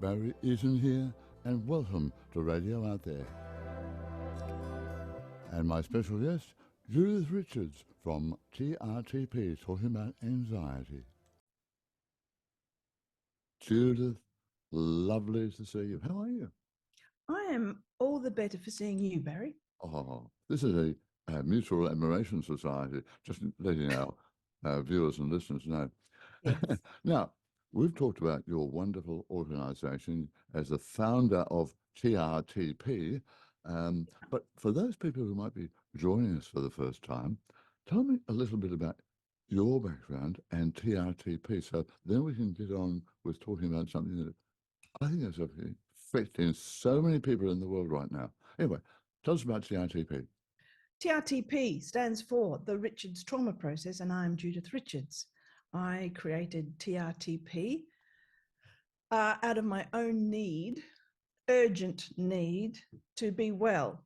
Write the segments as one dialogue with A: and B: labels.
A: Barry Eaton here, and welcome to Radio Out There. And my special guest, Judith Richards from TRTP, talking about anxiety. Judith, lovely to see you. How are you?
B: I am all the better for seeing you, Barry.
A: Oh, this is a mutual admiration society, just letting our viewers and listeners know.
B: Yes.
A: Now, we've talked about your wonderful organisation as the founder of TRTP, but for those people who might be joining us for the first time, tell me a little bit about your background and TRTP, so then we can get on with talking about something that I think is affecting so many people in the world right now. Anyway, tell us about TRTP.
B: TRTP stands for the Richards Trauma Process, and I'm Judith Richards. I created TRTP out of my own need, urgent need to be well.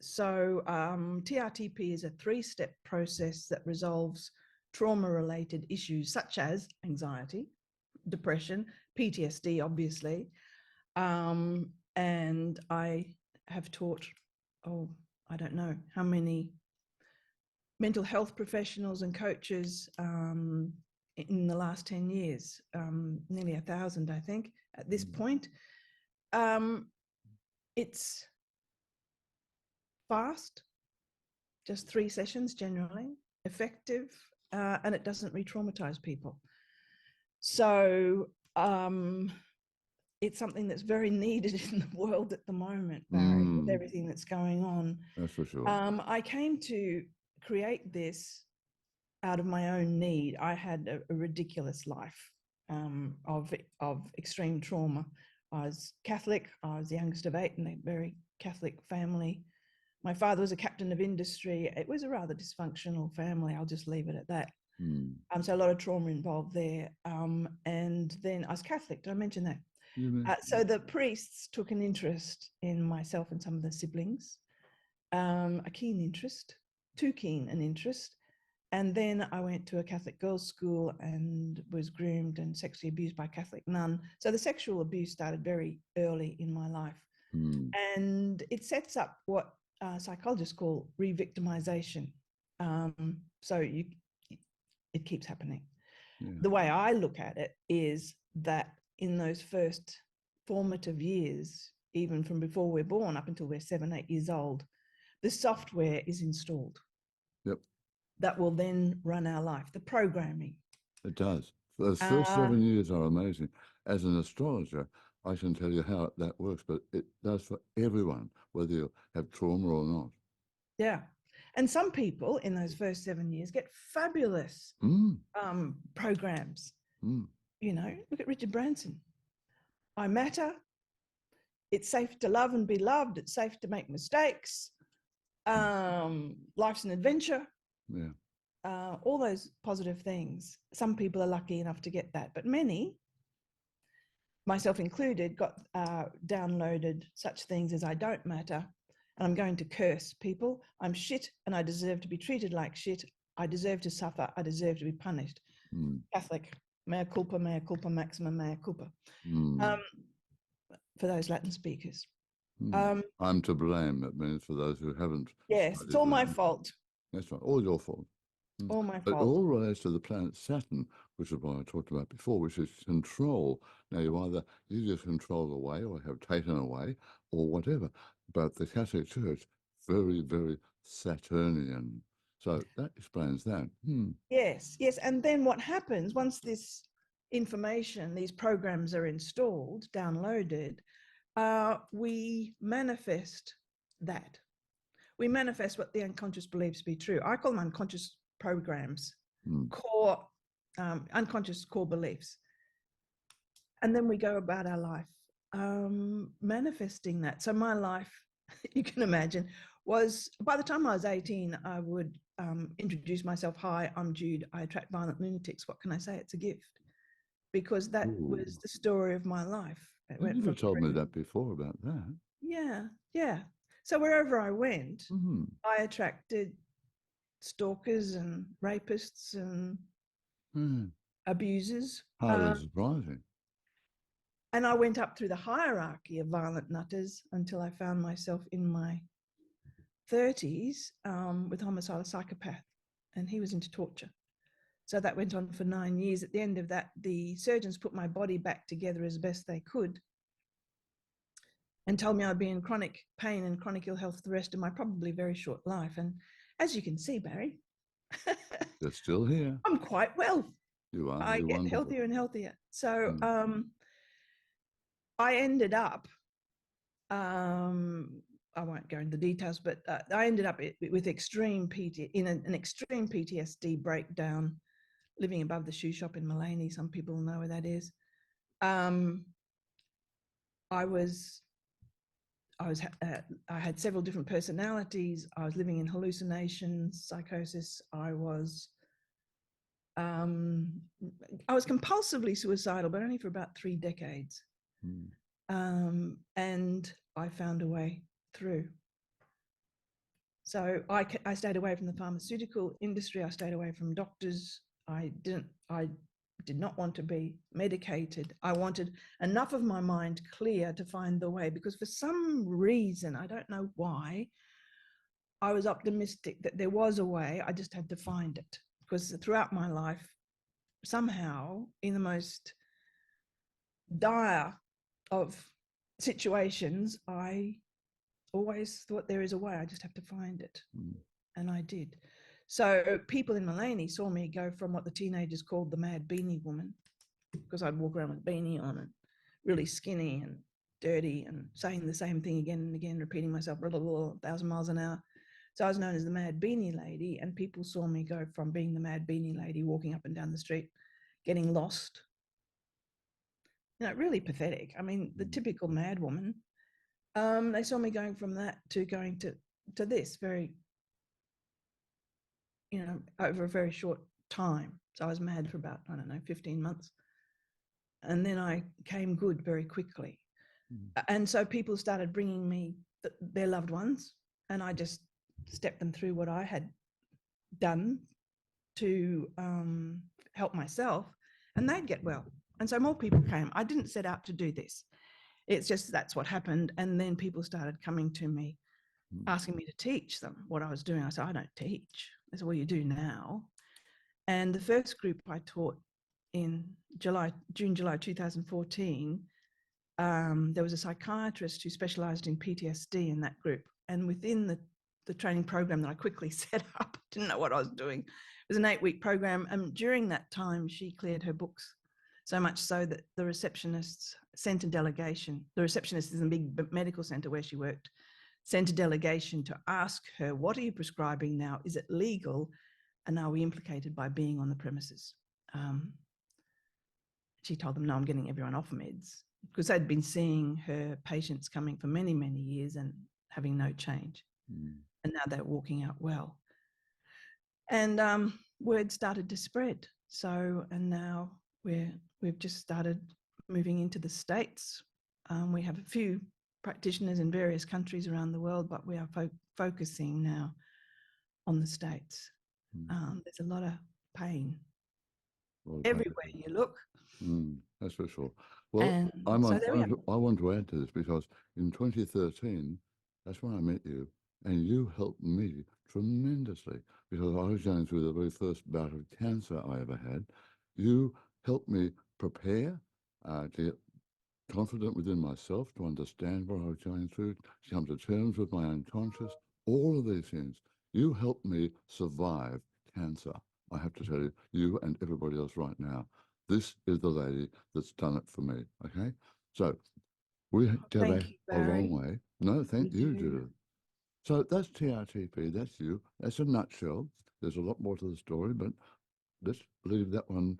B: So TRTP is a 3-step process that resolves trauma-related issues such as anxiety, depression, PTSD, obviously. And I have taught, I don't know how many mental health professionals and coaches in the last 10 years, nearly 1,000, I think, at this point. It's fast, just 3 sessions generally, effective, and it doesn't re-traumatize people. So it's something that's very needed in the world at the moment, Barry, with everything that's going on.
A: That's for sure.
B: I came to create this out of my own need. I had a ridiculous life of extreme trauma. I was Catholic. I was the youngest of 8 in a very Catholic family. My father was a captain of industry. It was a rather dysfunctional family. I'll just leave it at that. So a lot of trauma involved there. And then I was Catholic. Did I mention that? So the priests took an interest in myself and some of the siblings, a keen interest, too keen an interest. And then I went to a Catholic girls' school and was groomed and sexually abused by a Catholic nun. So the sexual abuse started very early in my life. And it sets up what psychologists call re-victimization. So it keeps happening. Yeah. The way I look at it is that in those first formative years, even from before we're born up until we're 7, 8 years old, the software is installed.
A: Yep.
B: That will then run our life, the programming.
A: It does. Those first 7 years are amazing. As an astrologer, I can tell you how that works, but it does for everyone, whether you have trauma or not.
B: Yeah. And some people in those first 7 years get fabulous programs. You know, look at Richard Branson. I matter. It's safe to love and be loved. It's safe to make mistakes. Life's an adventure.
A: Yeah.
B: All those positive things. Some people are lucky enough to get that, but many, myself included, got downloaded such things as I don't matter, and I'm going to curse people. I'm shit, and I deserve to be treated like shit. I deserve to suffer. I deserve to be punished. Catholic, mea culpa, maxima, mea culpa. For those Latin speakers.
A: I'm to blame, that means, for those who haven't.
B: Yes, it's all my fault.
A: That's right, all your fault.
B: All my fault.
A: It all relates to the planet Saturn, which is what I talked about before, which is control. Now, you just control away or have taken away or whatever. But the Catholic Church, very, very Saturnian. So that explains that.
B: Yes. And then what happens once this information, these programs are installed, downloaded, we manifest that. We manifest what the unconscious believes to be true. I call them unconscious programs, core, unconscious core beliefs. And then we go about our life manifesting that. So my life, you can imagine, was, by the time I was 18, I would introduce myself. Hi, I'm Jude. I attract violent lunatics. What can I say? It's a gift. Because that was the story of my life.
A: You never told me that before about that.
B: Yeah. So wherever I went, I attracted stalkers and rapists and abusers.
A: Highly surprising.
B: And I went up through the hierarchy of violent nutters until I found myself in my 30s with a homicidal psychopath, and he was into torture. So that went on for 9 years. At the end of that, the surgeons put my body back together as best they could and told me I'd be in chronic pain and chronic ill health the rest of my probably very short life. And as you can see, Barry,
A: They're still here.
B: I'm quite well.
A: You are.
B: I
A: You're
B: get
A: wonderful.
B: healthier and healthier. So I ended up, I won't go into the details, but I ended up with extreme an extreme PTSD breakdown, living above the shoe shop in Mullaney. Some people know where that is. I had several different personalities. I was living in hallucinations, psychosis. I was compulsively suicidal, but only for about 3 decades. And I found a way through. So I stayed away from the pharmaceutical industry. I stayed away from doctors. I did not want to be medicated. I wanted enough of my mind clear to find the way, because for some reason, I don't know why, I was optimistic that there was a way. I just had to find it, because throughout my life, somehow, in the most dire of situations, I always thought there is a way. I just have to find it. And I did. So people in Mullaney saw me go from what the teenagers called the mad beanie woman, because I'd walk around with a beanie on and really skinny and dirty and saying the same thing again and again, repeating myself, blah, blah, blah, 1,000 miles an hour. So I was known as the mad beanie lady, and people saw me go from being the mad beanie lady, walking up and down the street, getting lost. Really pathetic. I mean, the typical mad woman. They saw me going from that to going to this very, over a very short time. So I was mad for about, 15 months. And then I came good very quickly. And so people started bringing me their loved ones, and I just stepped them through what I had done to help myself, and they'd get well. And so more people came. I didn't set out to do this. It's just that's what happened. And then people started coming to me, asking me to teach them what I was doing. I said, I don't teach. They said, well, you do now. And the first group I taught in July 2014, there was a psychiatrist who specialized in PTSD in that group. And within the training program that I quickly set up, didn't know what I was doing. It was an 8-week program. And during that time, she cleared her books, so much so that the receptionists sent a delegation. The receptionist is in a big medical center where she worked, sent a delegation to ask her, what are you prescribing now? Is it legal? And are we implicated by being on the premises? She told them, no, I'm getting everyone off meds, because they'd been seeing her patients coming for many, many years and having no change. And now they're walking out well. And word started to spread. So, and now we've just started moving into the States. We have a few practitioners in various countries around the world, but we are focusing now on the States. There's a lot of pain everywhere you look.
A: That's for sure. Well, I want to add to this, because in 2013, that's when I met you, and you helped me tremendously, because I was going through the very first bout of cancer I ever had. You helped me prepare, to get confident within myself, to understand what I was going through, to come to terms with my unconscious, all of these things. You helped me survive cancer. I have to tell you, you and everybody else right now, this is the lady that's done it for me, okay? So we go back a long way. No, thank you, Judith. So that's TRTP, that's you. That's a nutshell. There's a lot more to the story, but let's leave that one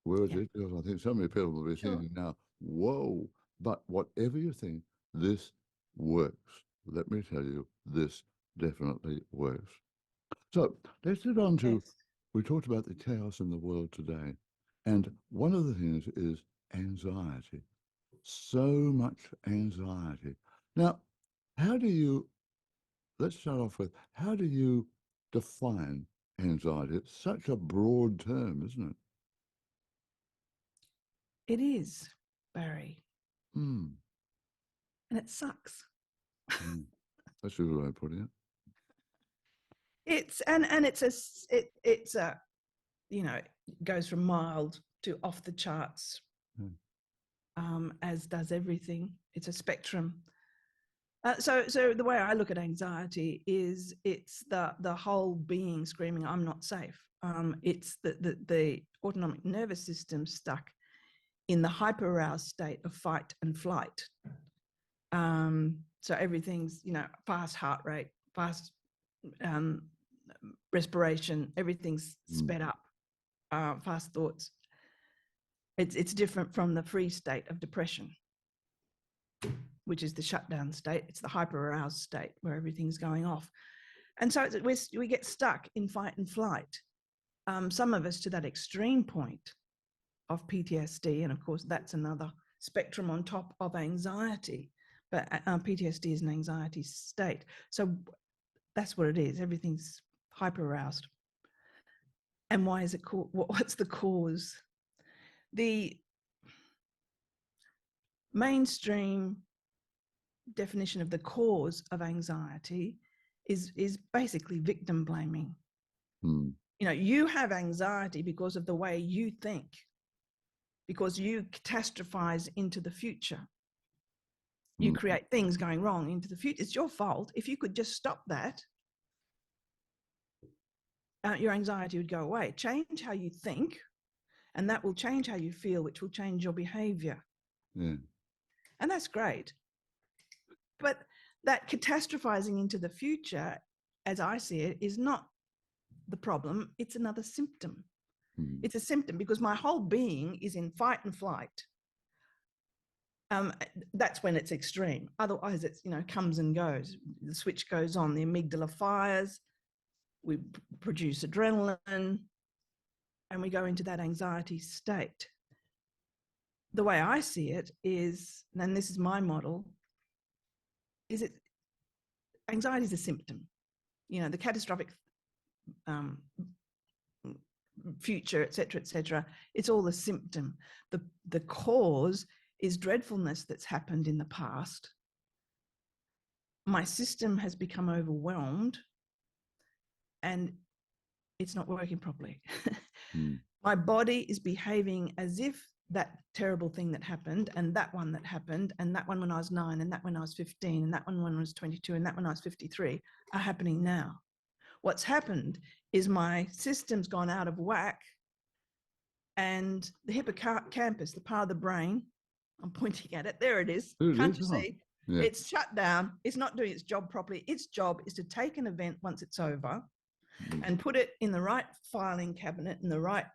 A: where it is, because I think so many people will be thinking now, whoa, but whatever you think, this works. Let me tell you, this definitely works. So let's get on to, we talked about the chaos in the world today. And one of the things is anxiety. So much anxiety. Now, let's start off with, how do you define anxiety? It's such a broad term, isn't it?
B: It is, Barry.
A: Mm.
B: And it sucks.
A: Mm. That's a good way of putting it.
B: It's it's a, you know, it goes from mild to off the charts, as does everything. It's a spectrum. So the way I look at anxiety is it's the whole being screaming, "I'm not safe." It's the autonomic nervous system stuck in the hyperaroused state of fight and flight. So everything's, you know, fast heart rate, fast respiration, everything's sped up, fast thoughts. It's different from the free state of depression, which is the shutdown state. It's the hyper-aroused state where everything's going off. And so we get stuck in fight and flight. Some of us to that extreme point of PTSD, and of course that's another spectrum on top of anxiety, but PTSD is an anxiety state. So that's what it is. Everything's hyper-aroused. And why is it called? What's the cause? The mainstream definition of the cause of anxiety is basically victim blaming.
A: Mm.
B: You know, you have anxiety because of the way you think, because you catastrophize into the future. You create things going wrong into the future. It's your fault. If you could just stop that, your anxiety would go away. Change how you think, and that will change how you feel, which will change your behavior.
A: Yeah.
B: And that's great. But that catastrophizing into the future, as I see it, is not the problem. It's another symptom.
A: Mm.
B: It's a symptom because my whole being is in fight and flight. That's when it's extreme. Otherwise, it's, you know, comes and goes. The switch goes on. The amygdala fires. We produce adrenaline, and we go into that anxiety state. The way I see it is, and this is my model, is it anxiety is a symptom. You know, the catastrophic future, et cetera, it's all a symptom. The cause is dreadfulness that's happened in the past. My system has become overwhelmed and it's not working properly. My body is behaving as if that terrible thing that happened, and that one that happened, and that one when I was 9, and that when I was 15, and that one when I was 22, and that when I was 53 are happening now. What's happened is my system's gone out of whack, and the hippocampus, the part of the brain, I'm pointing at it, there it is. Can't you see?
A: Yeah.
B: It's shut down. It's not doing its job properly. Its job is to take an event once it's over and put it in the right filing cabinet, in the right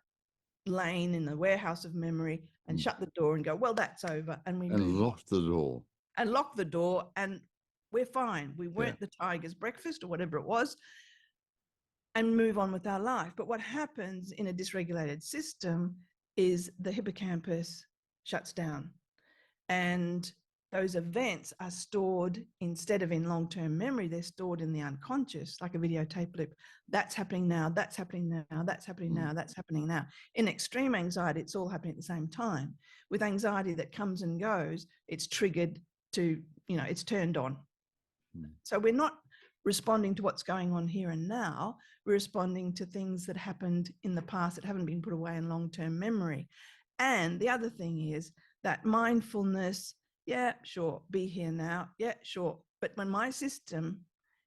B: lane, in the warehouse of memory, and shut the door and go, well, that's over. And we
A: lock the door.
B: And lock the door, and we're fine. We weren't the tiger's breakfast or whatever it was, and move on with our life. But what happens in a dysregulated system is the hippocampus shuts down, and those events are stored, instead of in long-term memory, they're stored in the unconscious, like a videotape loop. That's happening now, that's happening now, that's happening now, that's happening now. In extreme anxiety, it's all happening at the same time. With anxiety that comes and goes, it's triggered to, you know, it's turned on. So we're not responding to what's going on here and now. We're responding to things that happened in the past that haven't been put away in long-term memory. And the other thing is that mindfulness, yeah, sure, be here now, yeah, sure. But when my system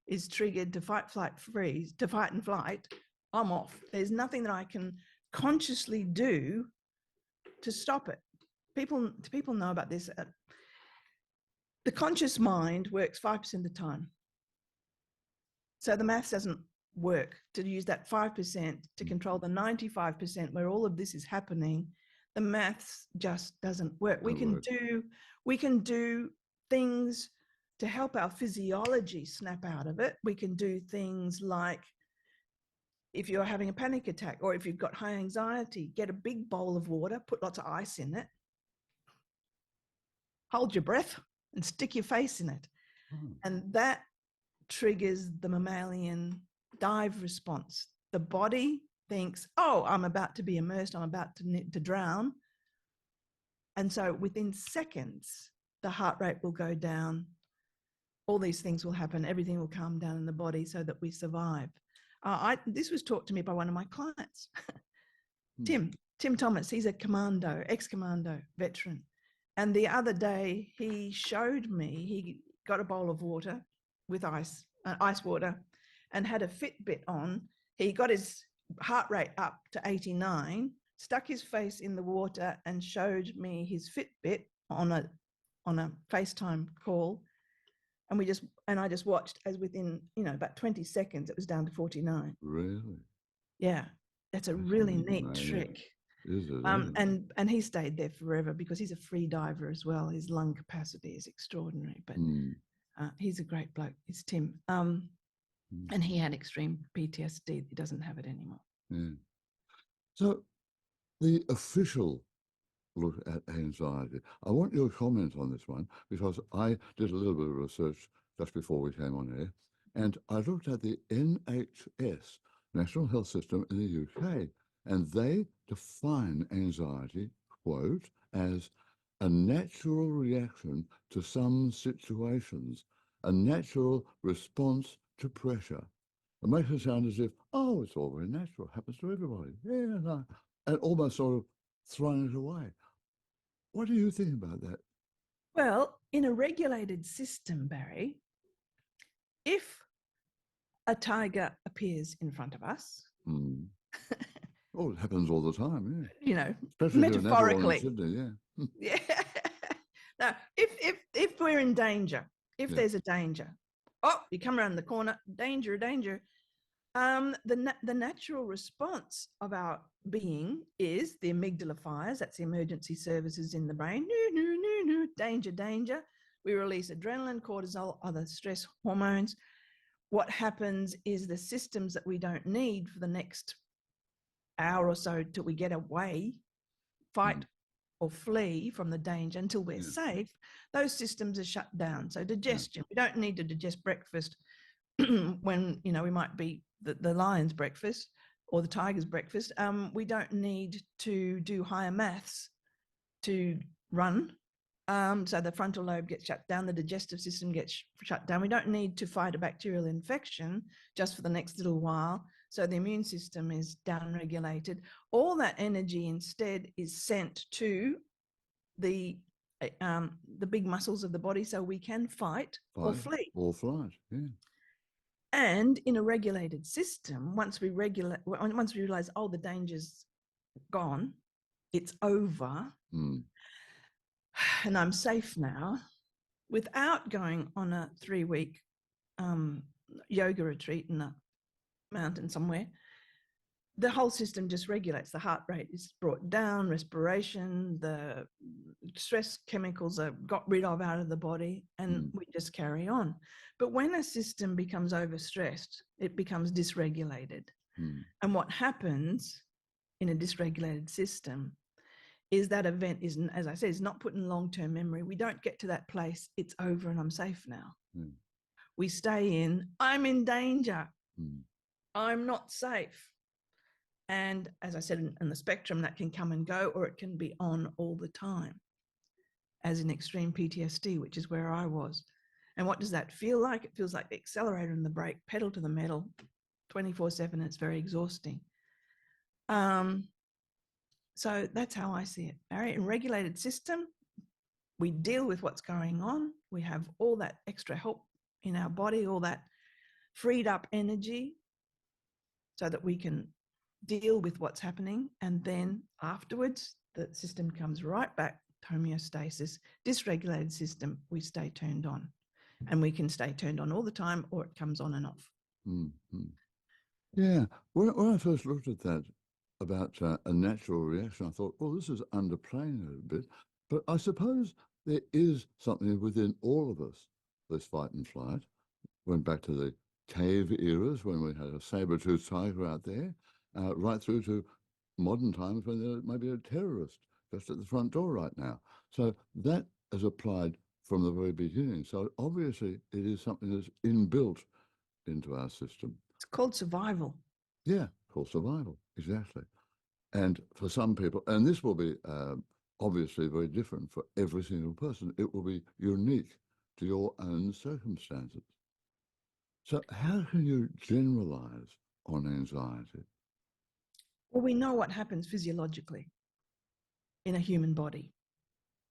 B: is triggered to fight, flight, freeze, to fight and flight, I'm off. There's nothing that I can consciously do to stop it. People know about this. The conscious mind works 5% of the time. So the maths doesn't work to use that 5% to control the 95% where all of this is happening. The maths just doesn't work. We can do things to help our physiology snap out of it. We can do things like, if you're having a panic attack or if you've got high anxiety, get a big bowl of water, put lots of ice in it, hold your breath and stick your face in it. And that triggers the mammalian dive response. The body thinks, oh, I'm about to be immersed, I'm about to drown. And so within seconds, the heart rate will go down. All these things will happen. Everything will calm down in the body so that we survive. This was taught to me by one of my clients, Tim Thomas. He's a commando, ex-commando veteran. And the other day he showed me, he got a bowl of water with ice water, and had a Fitbit on. He got his heart rate up to 89, stuck his face in the water and showed me his Fitbit on a FaceTime call. And I just watched as within, about 20 seconds, it was down to 49.
A: Really?
B: Yeah. That's a really neat trick.
A: Is it?
B: And he stayed there forever because he's a free diver as well. His lung capacity is extraordinary, but he's a great bloke. It's Tim. And he had extreme PTSD. He doesn't have it anymore.
A: Yeah. So the official look at anxiety, I want your comment on this one, because I did a little bit of research just before we came on air, and I looked at the NHS, National Health System in the UK, and they define anxiety, quote, as a natural reaction to some situations, a natural response to pressure. It makes it sound as if, oh, it's all very natural, happens to everybody. Yeah, no. And almost sort of throwing it away. What do you think about that?
B: Well, in a regulated system, Barry, if a tiger appears in front of us,
A: oh, it happens all the time,
B: yeah.
A: Especially
B: metaphorically.
A: In Sydney,
B: yeah. Now, if we're in danger, there's a danger, you come around the corner, danger. The natural response of our being is the amygdala fires. That's the emergency services in the brain. Danger. We release adrenaline, cortisol, other stress hormones. What happens is the systems that we don't need for the next hour or so till we get away, fight or flee from the danger until we're safe, those systems are shut down. So digestion, we don't need to digest breakfast when, we might be the lion's breakfast or the tiger's breakfast. We don't need to do higher maths to run. So the frontal lobe gets shut down, the digestive system gets shut down. We don't need to fight a bacterial infection just for the next little while. So the immune system is downregulated. All that energy instead is sent to the big muscles of the body so we can fight or flee.
A: Or flight,
B: And in a regulated system, once we realize, the danger's gone, it's over, and I'm safe now, without going on a 3-week yoga retreat in a mountain somewhere, the whole system just regulates. The heart rate is brought down, respiration, the stress chemicals are got rid of out of the body, and we just carry on. But when a system becomes overstressed, it becomes dysregulated. And what happens in a dysregulated system is that event is, as I said, is not put in long-term memory. We don't get to that place, it's over and I'm safe now. We stay in, I'm in danger. I'm not safe. And as I said, in the spectrum, that can come and go, or it can be on all the time, as in extreme PTSD, which is where I was. And what does that feel like? It feels like the accelerator and the brake, pedal to the metal, 24/7. It's very exhausting. So that's how I see it, Barry. In a regulated system, we deal with what's going on. We have all that extra help in our body, all that freed up energy so that we can deal with what's happening. And then afterwards, the system comes right back to homeostasis. Dysregulated system, we stay turned on. And we can stay turned on all the time, or it comes on and off.
A: Yeah. When I first looked at that about a natural reaction, I thought, well, this is underplaying it a bit. But I suppose there is something within all of us, this fight and flight. Went back to the cave eras when we had a saber-toothed tiger out there, right through to modern times when there may be a terrorist just at the front door right now. So that is applied from the very beginning. So obviously it is something that's inbuilt into our system.
B: It's called survival.
A: Yeah, called survival, exactly. And for some people, and this will be obviously very different for every single person. It will be unique to your own circumstances. So how can you generalize on anxiety?
B: Well, we know what happens physiologically in a human body.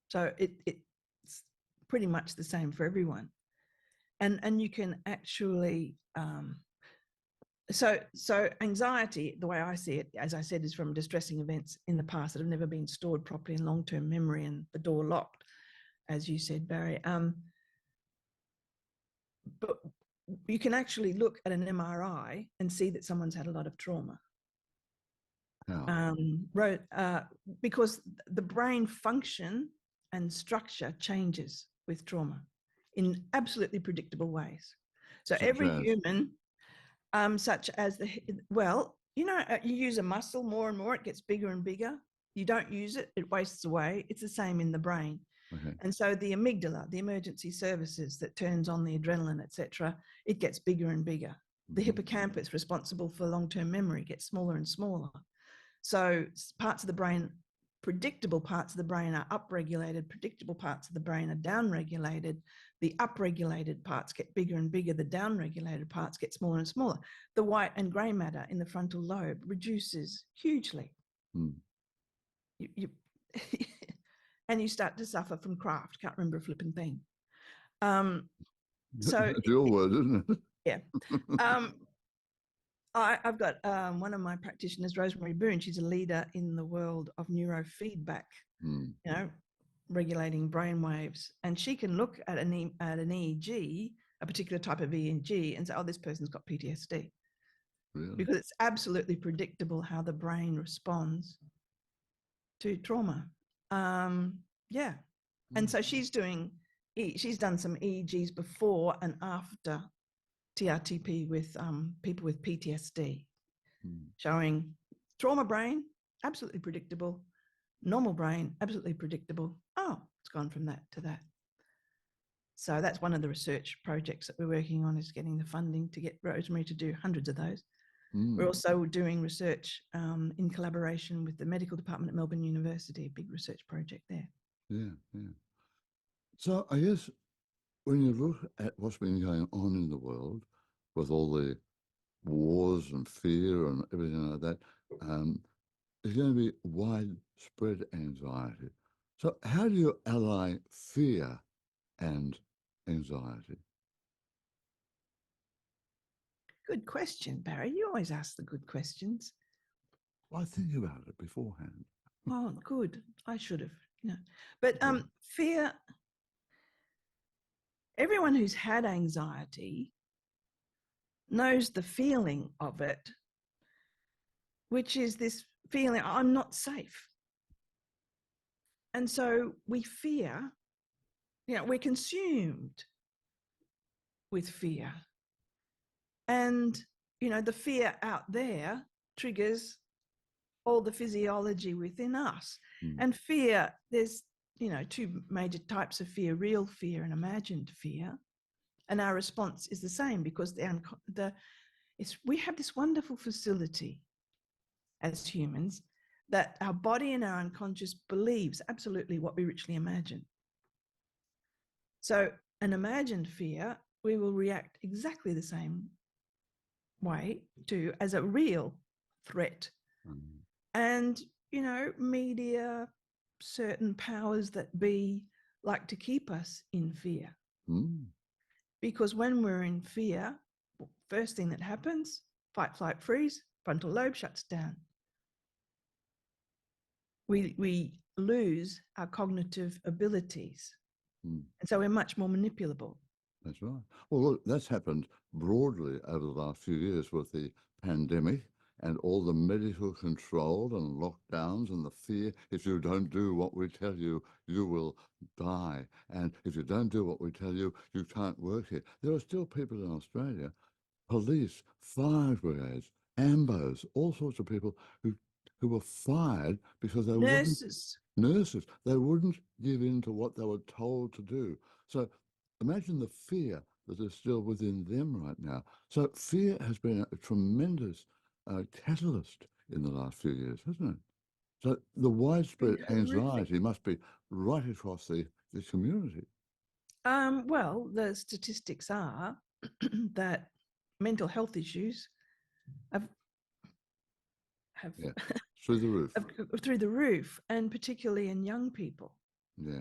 B: So it's pretty much the same for everyone. And you can actually, so anxiety, the way I see it, as I said, is from distressing events in the past that have never been stored properly in long-term memory and the door locked, as you said, Barry. But you can actually look at an MRI and see that someone's had a lot of trauma.
A: How?
B: Because the brain function and structure changes with trauma in absolutely predictable ways. So
A: Such
B: every
A: as?
B: human, such as you use a muscle more and more, it gets bigger and bigger. You don't use it, it wastes away. It's the same in the brain.
A: Okay.
B: And so the amygdala, the emergency services that turns on the adrenaline, etc., it gets bigger and bigger. The hippocampus, responsible for long-term memory, gets smaller and smaller. So parts of the brain, predictable parts of the brain are upregulated, predictable parts of the brain are downregulated. The upregulated parts get bigger and bigger, the downregulated parts get smaller and smaller. The white and grey matter in the frontal lobe reduces hugely. You and you start to suffer from craft, can't remember a flipping thing. So
A: It's your word, isn't it?
B: yeah. I've got one of my practitioners, Rosemary Boone. She's a leader in the world of neurofeedback, regulating brain waves. And she can look at an EEG, a particular type of EEG, and say, oh, this person's got PTSD.
A: Really?
B: Because it's absolutely predictable how the brain responds to trauma. Yeah. And so she's done some EEGs before and after TRTP with people with PTSD, showing trauma brain, absolutely predictable, normal brain, absolutely predictable. Oh, it's gone from that to that. So that's one of the research projects that we're working on, is getting the funding to get Rosemary to do hundreds of those. We're also doing research in collaboration with the medical department at Melbourne University, a big research project there.
A: Yeah, yeah. So I guess when you look at what's been going on in the world with all the wars and fear and everything like that, there's going to be widespread anxiety. So how do you ally fear and anxiety?
B: Good question, Barry. You always ask the good questions.
A: Well, I think about it beforehand.
B: Oh, good. I should have. But fear, everyone who's had anxiety knows the feeling of it, which is this feeling, I'm not safe. And so we fear, we're consumed with fear. And, the fear out there triggers all the physiology within us. And fear, there's, two major types of fear: real fear and imagined fear. And our response is the same, because we have this wonderful facility as humans that our body and our unconscious believes absolutely what we richly imagine. So an imagined fear, we will react exactly the same way to as a real threat. And, media, certain powers that be, like to keep us in fear. Because when we're in fear, first thing that happens, fight, flight, freeze, frontal lobe shuts down. We lose our cognitive abilities. And so we're much more manipulable.
A: That's right. Well, look, that's happened broadly over the last few years with the pandemic and all the medical control and lockdowns and the fear, if you don't do what we tell you, you will die. And if you don't do what we tell you, you can't work here. There are still people in Australia, police, fire brigades, AMBOs, all sorts of people who were fired because they
B: Nurses.
A: They wouldn't give in to what they were told to do. So imagine the fear that is still within them right now. So fear has been a tremendous catalyst in the last few years, hasn't it? So the widespread
B: Horrific.
A: anxiety must be right across the community.
B: Well, the statistics are that mental health issues have
A: Yeah, through the roof.
B: through the roof, and particularly in young people.
A: Yeah.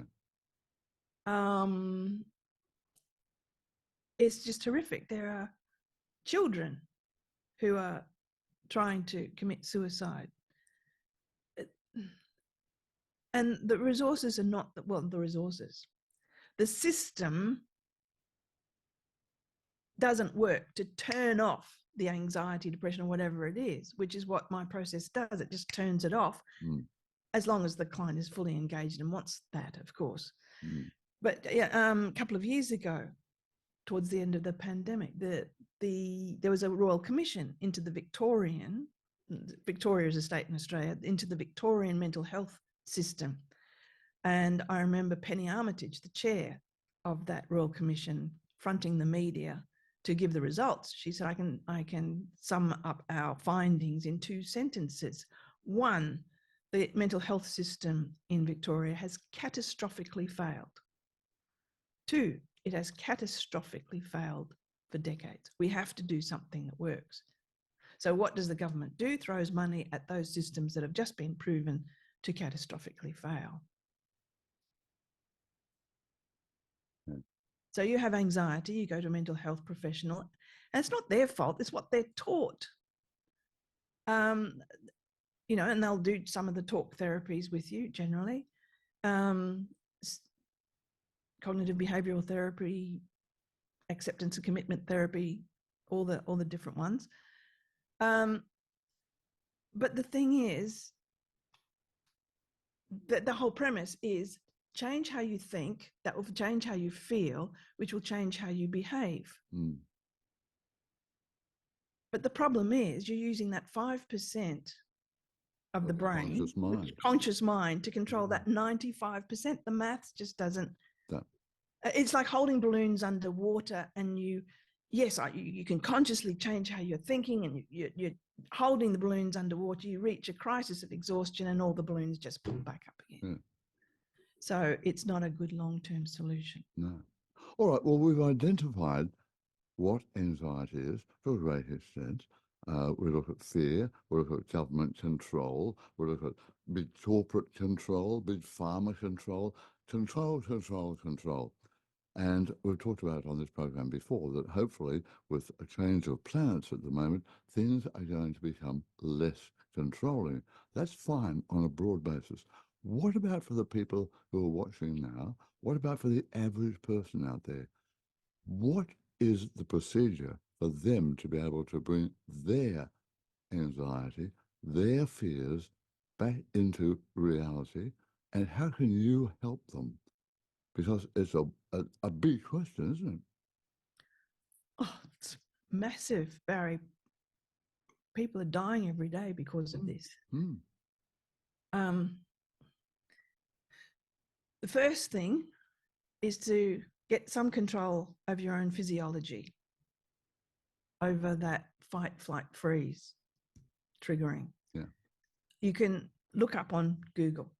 B: It's just horrific. There are children who are trying to commit suicide. And the resources are not, well, the resources. The system doesn't work to turn off the anxiety, depression, or whatever it is, which is what my process does. It just turns it off, as long as the client is fully engaged and wants that, of course. But yeah, a couple of years ago, towards the end of the pandemic, there was a royal commission into the Victoria is a state in Australia, into the Victorian mental health system. And I remember Penny Armitage, the chair of that royal commission, fronting the media to give the results. She said, I can sum up our findings in 2 sentences. 1, the mental health system in Victoria has catastrophically failed. 2, it has catastrophically failed for decades. We have to do something that works. So what does the government do? Throws money at those systems that have just been proven to catastrophically fail. So you have anxiety, you go to a mental health professional, and it's not their fault, it's what they're taught. And they'll do some of the talk therapies with you generally. Cognitive behavioral therapy, acceptance and commitment therapy, all the different ones. But the thing is that the whole premise is change how you think, that will change how you feel, which will change how you behave. But the problem is you're using that 5% of the brain, conscious mind, to control that 95%. The maths just doesn't. It's like holding balloons underwater, and you can consciously change how you're thinking, and you're holding the balloons underwater. You reach a crisis of exhaustion, and all the balloons just pull back up again. So it's not a good long-term solution.
A: No. All right. Well, we've identified what anxiety is to a great extent. We look at fear, we look at government control, we look at big corporate control, big pharma control. And we've talked about on this program before that hopefully with a change of planets at the moment, things are going to become less controlling. That's fine on a broad basis. What about for the people who are watching now? What about for the average person out there? What is the procedure for them to be able to bring their anxiety, their fears back into reality? And how can you help them? Because it's a big question, isn't it?
B: Oh, it's massive, Barry. People are dying every day because of this. The first thing is to get some control over your own physiology, over that fight, flight, freeze triggering. Yeah. You can look up on Google,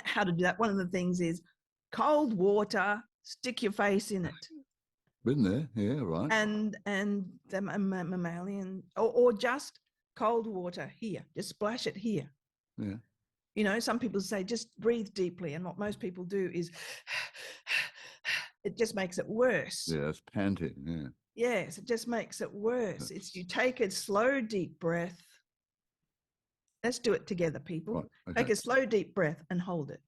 B: how to do that. One of the things is cold water, stick your face in it.
A: Been there, yeah, right.
B: And the mammalian, or just cold water here, just splash it here. Yeah. Some people say just breathe deeply, and what most people do is it just makes it worse.
A: Yeah, it's panting, yeah.
B: Yes, it just makes it worse. It's you take a slow, deep breath. Let's do it together, people. Right, okay. Take a slow, deep breath and hold it.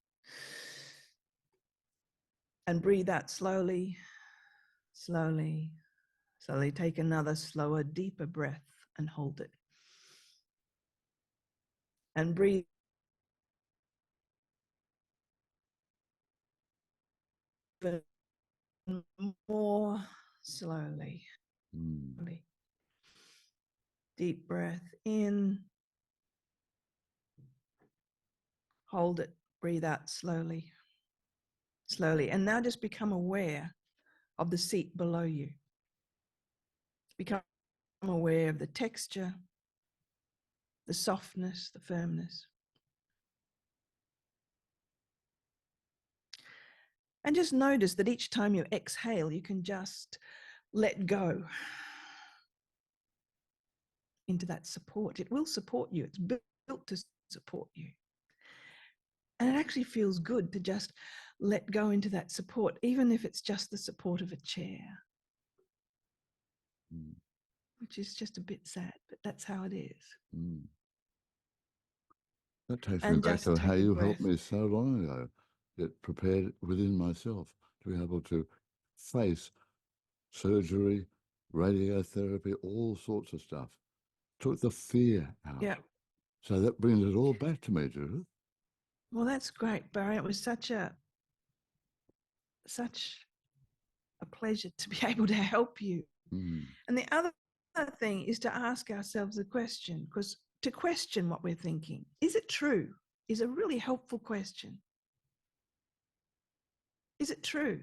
B: And breathe out slowly, slowly, slowly. Take another slower, deeper breath and hold it. And breathe more slowly. Deep breath in. Hold it. Breathe out slowly. Slowly. And now just become aware of the seat below you. Become aware of the texture, the softness, the firmness. And just notice that each time you exhale, you can just let go into that support. It will support you. It's built to support you. And it actually feels good to just let go into that support, even if it's just the support of a chair, which is just a bit sad, but that's how it is.
A: That takes me
B: And
A: back
B: just
A: to
B: take
A: how
B: a
A: you
B: breath.
A: helped me so long ago. Get prepared within myself to be able to face surgery, radiotherapy, all sorts of stuff. Took the fear out.
B: Yeah.
A: So that brings it all back to me, Judith.
B: Well, that's great, Barry. It was such a pleasure to be able to help you. And the other thing is to ask ourselves a question, because to question what we're thinking, is it true, is a really helpful question. Is it true?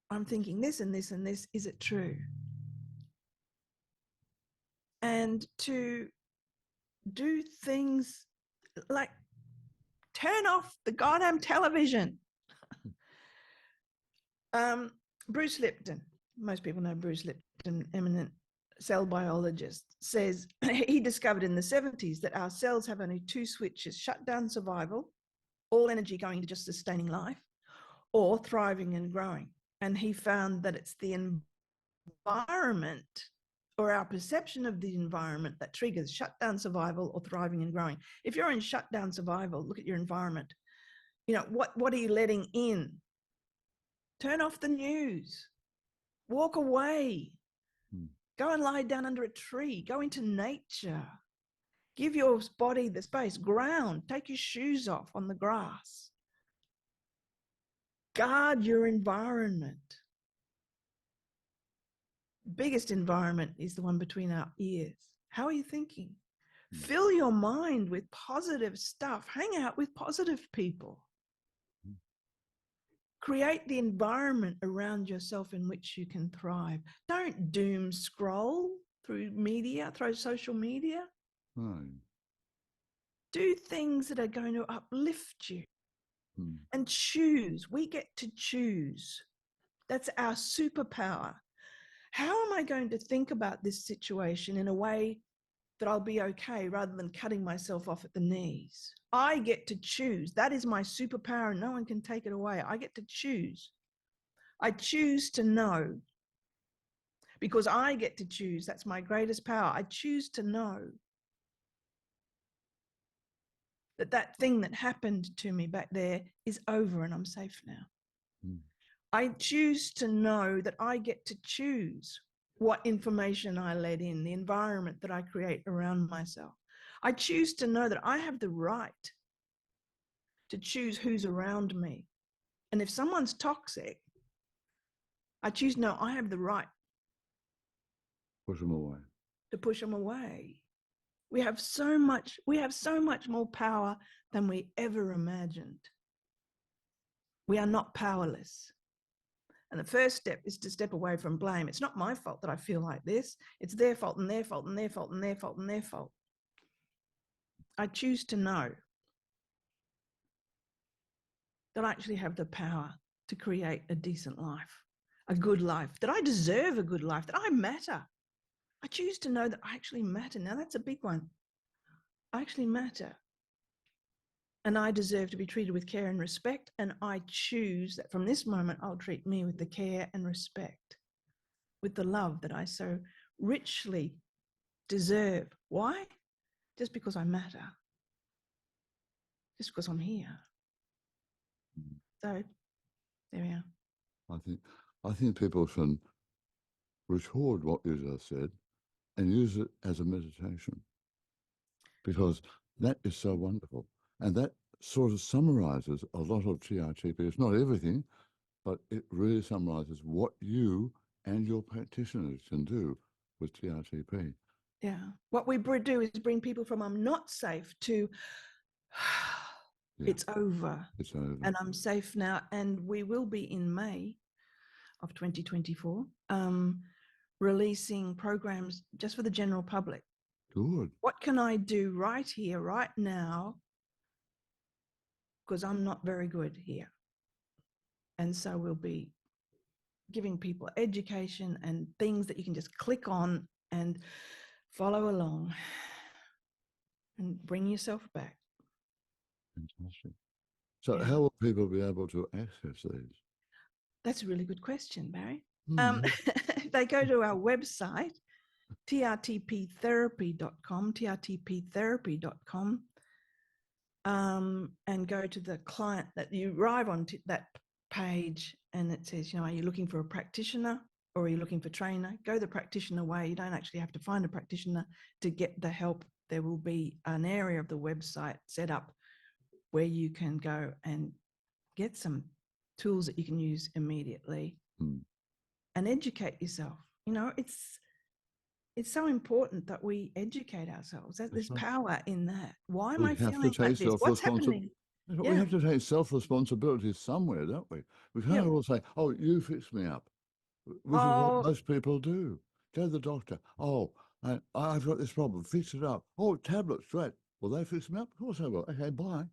B: I'm thinking this and this and this. Is it true? And to do things like turn off the goddamn television. Bruce Lipton, most people know Bruce Lipton, eminent cell biologist, says he discovered in the 70s that our cells have only two switches: shut down survival, all energy going to just sustaining life, or thriving and growing. And he found that it's the environment or our perception of the environment that triggers shutdown survival or thriving and growing. If you're in shutdown survival, look at your environment. You know, what are you letting in? Turn off the news. Walk away. Go and lie down under a tree. Go into nature. Give your body the space. Ground. Take your shoes off on the grass. Guard your environment. Biggest environment is the one between our ears. How are you thinking? Fill your mind with positive stuff. Hang out with positive people. Create the environment around yourself in which you can thrive. Don't doom scroll through media, through social media. Do things that are going to uplift you. And choose. We get to choose. That's our superpower. How am I going to think about this situation in a way that I'll be okay rather than cutting myself off at the knees? I get to choose. That is my superpower, and no one can take it away. I get to choose. I choose to know because I get to choose. That's my greatest power. I choose to know that that thing that happened to me back there is over and I'm safe now. I choose to know that I get to choose what information I let in, the environment that I create around myself. I choose to know that I have the right to choose who's around me. And if someone's toxic, I choose, no, I have the right
A: Push them away.
B: To push them away. We have so much more power than we ever imagined. We are not powerless. And the first step is to step away from blame. It's not my fault that I feel like this. It's their fault and their fault and their fault and their fault and their fault. I choose to know that I actually have the power to create a decent life, a good life, that I deserve a good life, that I matter. I choose to know that I actually matter. Now, that's a big one. I actually matter. And I deserve to be treated with care and respect. And I choose that from this moment, I'll treat me with the care and respect, with the love that I so richly deserve. Why? Just because I matter. Just because I'm here. So there we are.
A: I think people should record what you just said and use it as a meditation, because that is so wonderful. And that sort of summarizes a lot of TRTP. It's not everything, but it really summarizes what you and your practitioners can do with TRTP.
B: Yeah. What we do is bring people from I'm not safe to it's over.
A: It's over.
B: And I'm safe now. And we will be in May of 2024 releasing programs just for the general public.
A: Good.
B: What can I do right here, right now, because I'm not very good here. And so we'll be giving people education and things that you can just click on and follow along and bring yourself back.
A: Fantastic. So
B: Yeah.
A: how will people be able to access these?
B: That's a really good question, Barry.
A: Hmm.
B: They go to our website, trtptherapy.com, trtptherapy.com, and go to the client that you arrive on that page, and it says, are you looking for a practitioner or are you looking for trainer? Go the practitioner way. You don't actually have to find a practitioner to get the help. There will be an area of the website set up where you can go and get some tools that you can use immediately and educate yourself. It's so important that we educate ourselves. There's power in that. Why am I feeling like this? What's happening?
A: We have to take self-responsibility somewhere, don't we? We can't all say, oh, you fix me up, which is what most people do. Go to the doctor. Oh, I've got this problem. Fix it up. Oh, tablets, great. Will they fix me up? Of course they will. Okay, bye.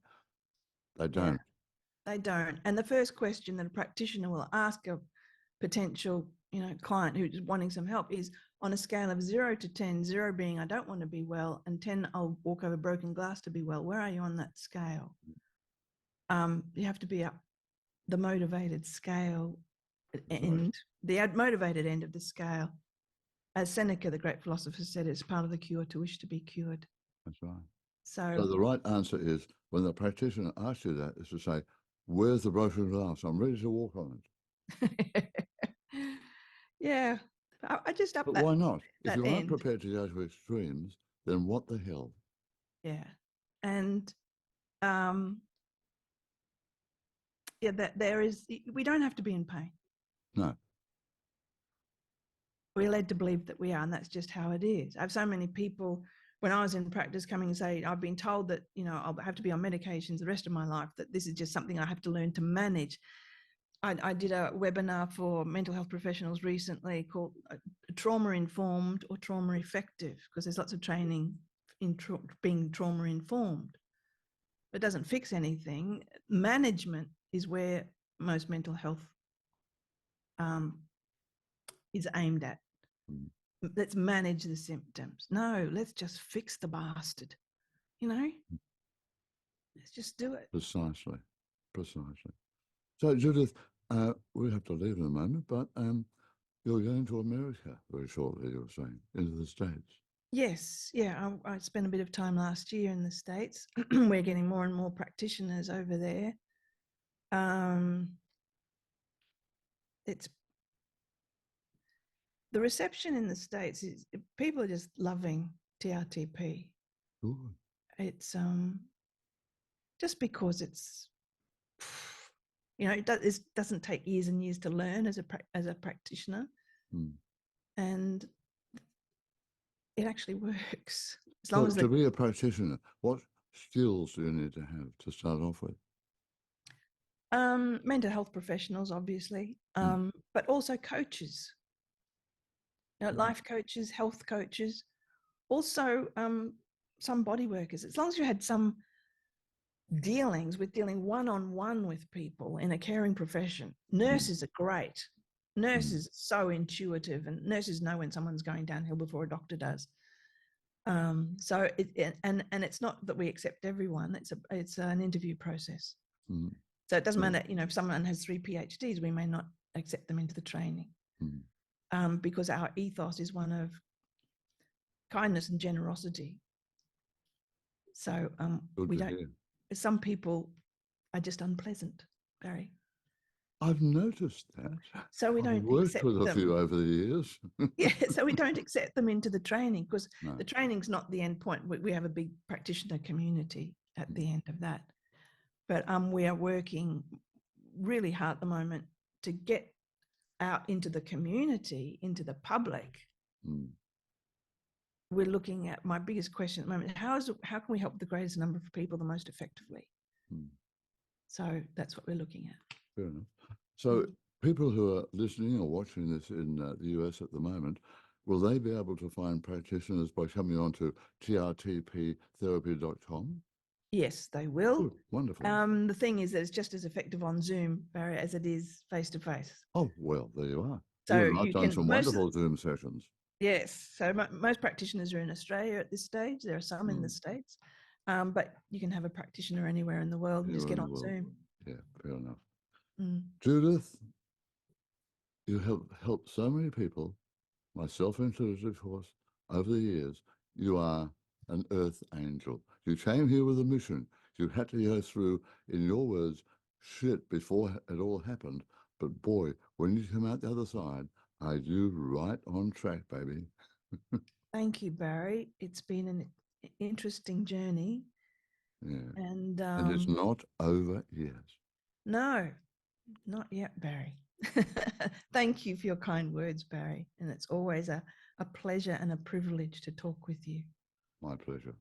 A: They don't.
B: Yeah, they don't. And the first question that a practitioner will ask a potential, client who's wanting some help is, on a scale of 0 to 10, 0 being I don't want to be well, and 10 I'll walk over broken glass to be well. Where are you on that scale? You have to be up the motivated scale and the motivated end of the scale. As Seneca, the great philosopher, said, it's part of the cure to wish to be cured.
A: That's right.
B: So
A: the right answer is, when the practitioner asks you that, is to say, where's the broken glass? I'm ready to walk on
B: it. Yeah. I just up
A: But
B: that.
A: why not? If you aren't
B: end.
A: prepared to go to extremes, then what the hell?
B: Yeah. And that we don't have to be in pain.
A: No.
B: We're led to believe that we are, and that's just how it is. I have so many people, when I was in practice, coming and say, I've been told that, I'll have to be on medications the rest of my life, that this is just something I have to learn to manage. I did a webinar for mental health professionals recently called Trauma Informed or Trauma Effective, because there's lots of training in being trauma informed. It doesn't fix anything. Management is where most mental health is aimed at. Let's manage the symptoms. No, let's just fix the bastard. Let's just do it.
A: Precisely. So, Judith, we have to leave in a moment, but you're going to America very shortly, you were saying, into the States.
B: Yes, yeah. I spent a bit of time last year in the States. We're getting more and more practitioners over there. It's the reception in the States is people are just loving TRTP.
A: Ooh.
B: It's just because it's it doesn't take years and years to learn as a practitioner, and it actually works. As long as
A: to be a practitioner, what skills do you need to have to start off with?
B: Mental health professionals, obviously, but also coaches. Life coaches, health coaches, also some body workers. As long as you had some dealing one-on-one with people in a caring profession. Nurses are great. Nurses are so intuitive, and nurses know when someone's going downhill before a doctor does. So it's not that we accept everyone. It's an interview process. So it doesn't matter, if someone has 3 PhDs, we may not accept them into the training. Because our ethos is one of kindness and generosity. So we don't. Some people are just unpleasant, Barry.
A: I've noticed that.
B: So we don't
A: I've worked with a few over the years.
B: Yeah, so we don't accept them into the training, because the training's not the end point. We have a big practitioner community at the end of that. But we are working really hard at the moment to get out into the community, into the public. We're looking at, my biggest question at the moment, how can we help the greatest number of people the most effectively? So that's what we're looking at.
A: Fair enough. So people who are listening or watching this in the US at the moment, will they be able to find practitioners by coming on to trtptherapy.com?
B: Yes, they will.
A: Good, wonderful.
B: The thing is that it's just as effective on Zoom, Barry, as it is face to face.
A: Oh, well, there you are.
B: So
A: You and I've
B: you
A: done
B: can
A: some wonderful Zoom sessions.
B: Yes. So most practitioners are in Australia at this stage. There are some in the States, but you can have a practitioner anywhere in the world and just get on Zoom.
A: Yeah, fair enough.
B: Mm.
A: Judith, you have helped so many people, myself included, of course, over the years. You are an earth angel. You came here with a mission. You had to go through, in your words, shit before it all happened. But boy, when you come out the other side, are you right on track, baby?
B: Thank you, Barry. It's been an interesting journey.
A: Yeah.
B: And
A: it's not over yet.
B: No, not yet, Barry. Thank you for your kind words, Barry. And it's always a pleasure and a privilege to talk with you.
A: My pleasure.